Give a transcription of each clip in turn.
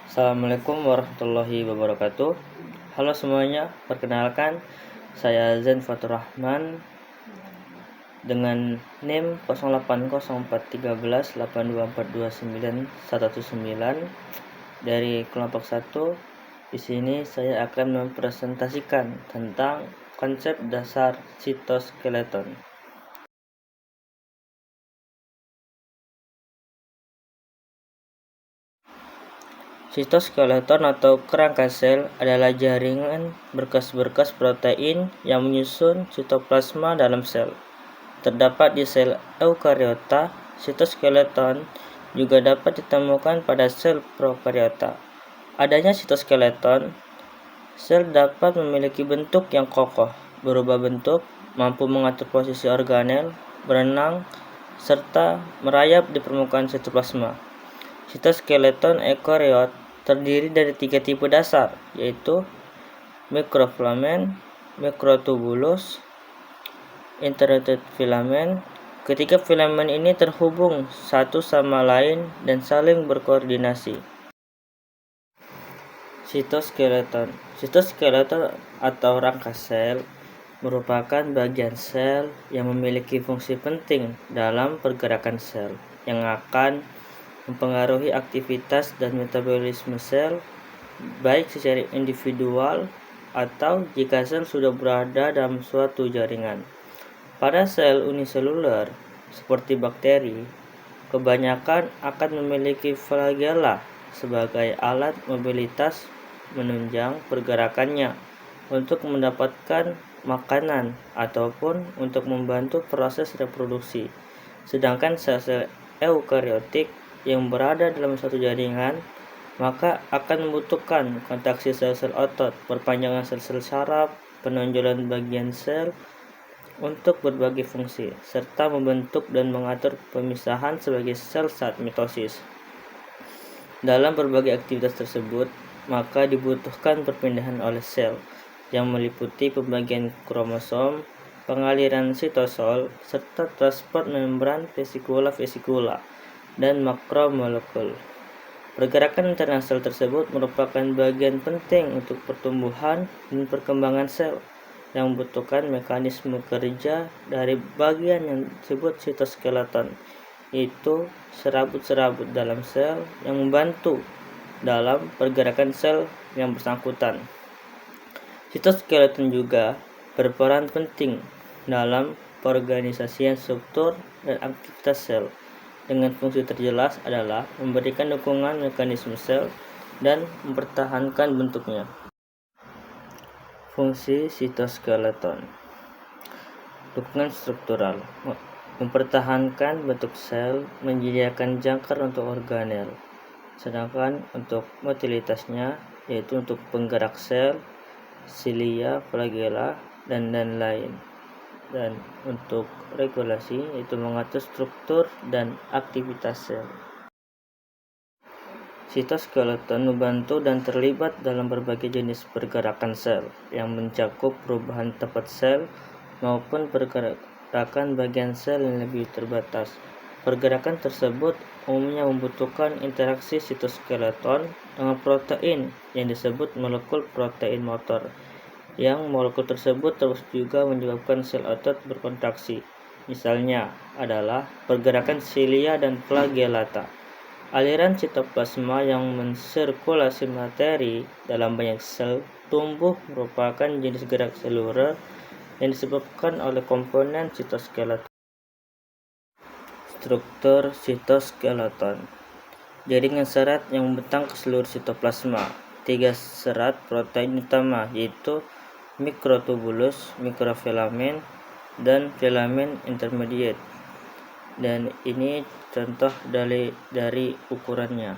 Assalamualaikum warahmatullahi wabarakatuh. Halo semuanya, perkenalkan saya Zain Fatur Rahman dengan NIM 08041382429119 dari kelompok 1. Di sini saya akan mempresentasikan tentang konsep dasar sitoskeleton. Sitoskeleton atau kerangka sel adalah jaringan berkas-berkas protein yang menyusun sitoplasma dalam sel. Terdapat di sel eukariota. Sitoskeleton juga dapat ditemukan pada sel prokariota. Adanya sitoskeleton, sel dapat memiliki bentuk yang kokoh, berubah bentuk, mampu mengatur posisi organel, berenang, serta merayap di permukaan sitoplasma. Sitoskeleton eukariot terdiri dari 3 tipe dasar, yaitu mikrofilamen, mikrotubulus, interrelated filamen. Ketiga filamen ini terhubung satu sama lain dan saling berkoordinasi. Sitoskeleton atau rangka sel merupakan bagian sel yang memiliki fungsi penting dalam pergerakan sel yang akan mempengaruhi aktivitas dan metabolisme sel, baik secara individual atau jika sel sudah berada dalam suatu jaringan. Pada sel uniseluler, seperti bakteri, kebanyakan akan memiliki flagella sebagai alat mobilitas menunjang pergerakannya untuk mendapatkan makanan ataupun untuk membantu proses reproduksi. Sedangkan sel-sel eukariotik yang berada dalam suatu jaringan maka akan membutuhkan kontraksi sel-sel otot, perpanjangan sel-sel saraf, penonjolan bagian sel untuk berbagi fungsi, serta membentuk dan mengatur pemisahan sebagai sel saat mitosis. Dalam berbagai aktivitas tersebut, maka dibutuhkan perpindahan oleh sel yang meliputi pembagian kromosom, pengaliran sitosol, serta transport membran vesikula dan makromolekul. Pergerakan internal sel tersebut merupakan bagian penting untuk pertumbuhan dan perkembangan sel yang membutuhkan mekanisme kerja dari bagian yang disebut sitoskeleton, yaitu serabut-serabut dalam sel yang membantu dalam pergerakan sel yang bersangkutan. Sitoskeleton juga berperan penting dalam pengorganisasian struktur dan aktivitas sel, dengan fungsi terjelas adalah memberikan dukungan mekanisme sel dan mempertahankan bentuknya. Fungsi sitoskeleton: dukungan struktural, mempertahankan bentuk sel, menyediakan jangkar untuk organel, sedangkan untuk motilitasnya yaitu untuk penggerak sel, silia, flagella, dan lain. Dan untuk regulasi yaitu mengatur struktur dan aktivitas sel. Sitoskeleton membantu dan terlibat dalam berbagai jenis pergerakan sel yang mencakup perubahan tempat sel maupun pergerakan bagian sel yang lebih terbatas. Pergerakan tersebut umumnya membutuhkan interaksi sitoskeleton dengan protein yang disebut molekul protein motor, yang molekul tersebut terus juga menyebabkan sel otot berkontraksi. Misalnya adalah pergerakan silia dan flagellata. Aliran sitoplasma yang mensirkulasi materi dalam banyak sel tumbuh merupakan jenis gerak seluler yang disebabkan oleh komponen sitoskeleton. Struktur sitoskeleton: jaringan serat yang membentang ke seluruh sitoplasma. 3 serat protein utama, yaitu mikrotubulus, mikrofilamen, dan filamen intermediate. Dan ini contoh dari ukurannya.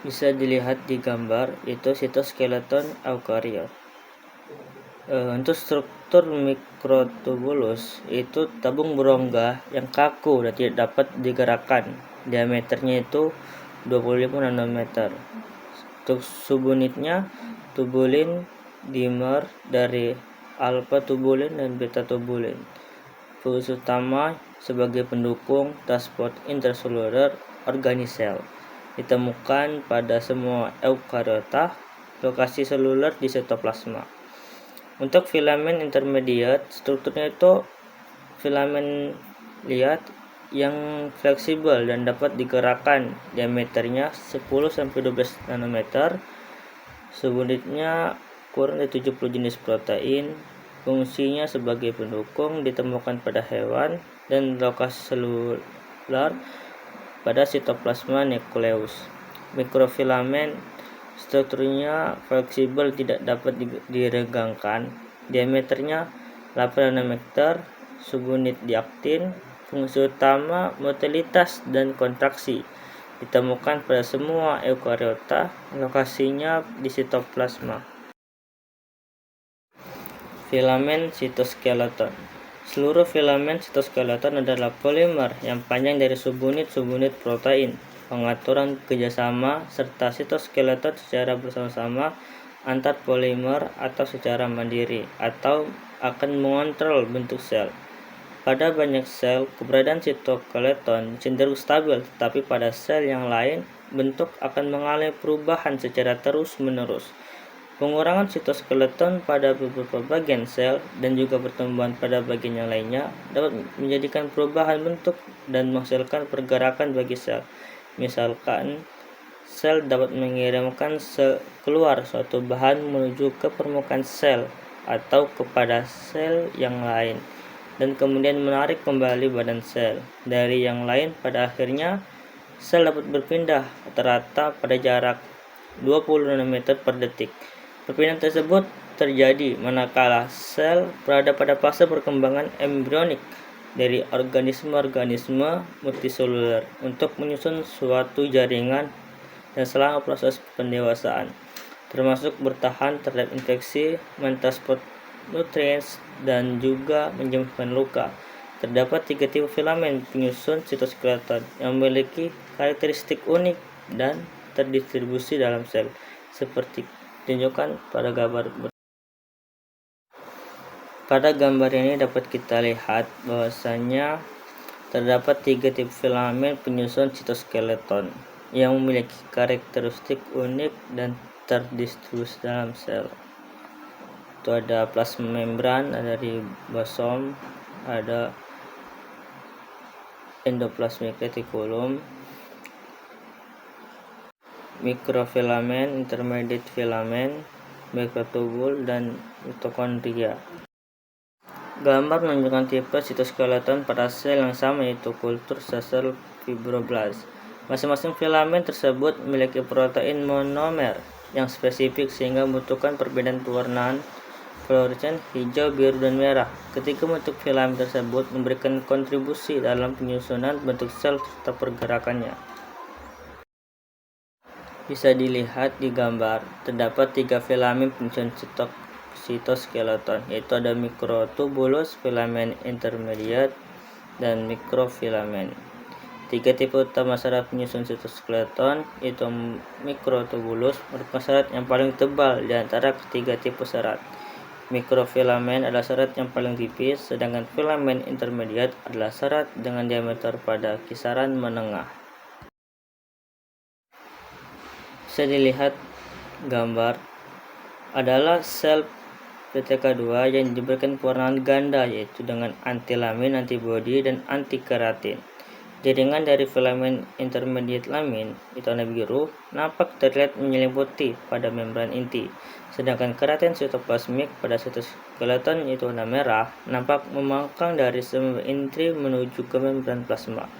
Bisa dilihat di gambar, itu sitoskeleton eukariot. Untuk struktur mikrotubulus, itu tabung berongga yang kaku dan tidak dapat digerakkan. Diameternya itu 25 nanometer. Untuk subunitnya tubulin, dimer dari alfa tubulin dan beta tubulin. Fungsi utama sebagai pendukung transport intraseluler organisel. ditemukan pada semua eukariota, lokasi seluler di sitoplasma. Untuk filamen intermediate, strukturnya itu filamen liat yang fleksibel dan dapat digerakkan, diameternya 10-12 nanometer, subunitnya kurang dari 70 jenis protein, fungsinya sebagai pendukung, ditemukan pada hewan, dan lokasi seluler pada sitoplasma nukleus. Mikrofilamen strukturnya fleksibel, tidak dapat diregangkan, diameternya 8 nanometer, subunit diaktin, fungsi utama motilitas dan kontraksi, ditemukan pada semua eukariota, lokasinya di sitoplasma. Filamen sitoskeleton. Seluruh filamen sitoskeleton adalah polimer yang panjang dari subunit-subunit protein. Pengaturan kerjasama serta sitoskeleton secara bersama-sama antar polimer atau secara mandiri, atau akan mengontrol bentuk sel. Pada banyak sel, keberadaan sitoskeleton cenderung stabil, tetapi pada sel yang lain, bentuk akan mengalami perubahan secara terus-menerus. Pengurangan sitoskeleton pada beberapa bagian sel dan juga pertumbuhan pada bagian yang lainnya dapat menjadikan perubahan bentuk dan menghasilkan pergerakan bagi sel. Misalkan, sel dapat mengirimkan keluar suatu bahan menuju ke permukaan sel atau kepada sel yang lain, dan kemudian menarik kembali badan sel dari yang lain. Pada akhirnya, sel dapat berpindah rata-rata pada jarak 20 nanometer per detik. Perpindahan tersebut terjadi manakala sel berada pada fase perkembangan embrionik dari organisme-organisme multiseluler untuk menyusun suatu jaringan, dan selama proses pendewasaan, termasuk bertahan terhadap infeksi, mentransport nutriens, dan juga menyembuhkan luka. Terdapat 3 tipe filamen penyusun sitoskeleton yang memiliki karakteristik unik dan terdistribusi dalam sel, seperti ditunjukkan pada gambar. Pada gambar ini dapat kita lihat bahwasanya terdapat 3 tipe filamen penyusun sitoskeleton yang memiliki karakteristik unik dan terdistribusi dalam sel. Itu ada plasma membran, ada ribosom, ada endoplasmic reticulum, mikrofilamen, intermediate filamen, mikrotubul, dan mitokondria. Gambar menunjukkan tipe sitoskeleton pada sel yang sama, yaitu kultur sel fibroblast. Masing-masing filamen tersebut memiliki protein monomer yang spesifik sehingga membutuhkan perbedaan pewarnaan fluoresen hijau, biru, dan merah. Ketiga bentuk filamen tersebut memberikan kontribusi dalam penyusunan bentuk sel serta pergerakannya. Bisa dilihat di gambar, terdapat 3 filamen penyusun sitoskeleton, yaitu ada mikrotubulus, filamen intermediate, dan mikrofilamen. 3 tipe utama serat penyusun sitoskeleton, yaitu mikrotubulus merupakan serat yang paling tebal di antara ketiga tipe serat. Mikrofilamen adalah serat yang paling tipis, sedangkan filamen intermediate adalah serat dengan diameter pada kisaran menengah. Bisa dilihat gambar adalah sel PTK2 yang diberikan pewarnaan ganda, yaitu dengan antilamin, antibodi, dan antikeratin. Jaringan dari filamen intermediate lamin, itu warna biru, nampak terlihat menyelimuti pada membran inti, sedangkan keratin sitoplasmik pada sitoskeleton, yaitu warna merah, nampak memangkang dari membran inti menuju ke membran plasma.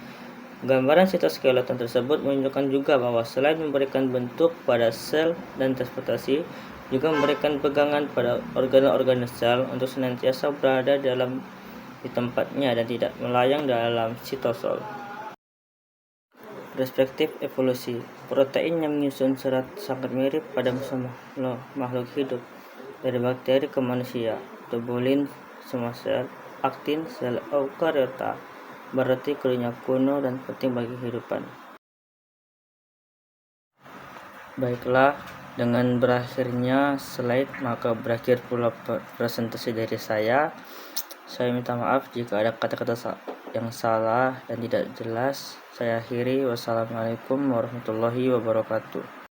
Gambaran sitoskeleton tersebut menunjukkan juga bahwa selain memberikan bentuk pada sel dan transportasi, juga memberikan pegangan pada organ-organ sel untuk senantiasa berada di tempatnya dan tidak melayang dalam sitosol. Perspektif evolusi. Protein yang menyusun serat sangat mirip pada semua makhluk hidup, dari bakteri ke manusia. Tubulin semua sel, aktin sel eukariota, berarti keduanya kuno dan penting bagi kehidupan. Baiklah, dengan berakhirnya slide, maka berakhir pula presentasi dari saya. Saya minta maaf jika ada kata-kata yang salah dan tidak jelas, saya akhiri. Wassalamualaikum warahmatullahi wabarakatuh.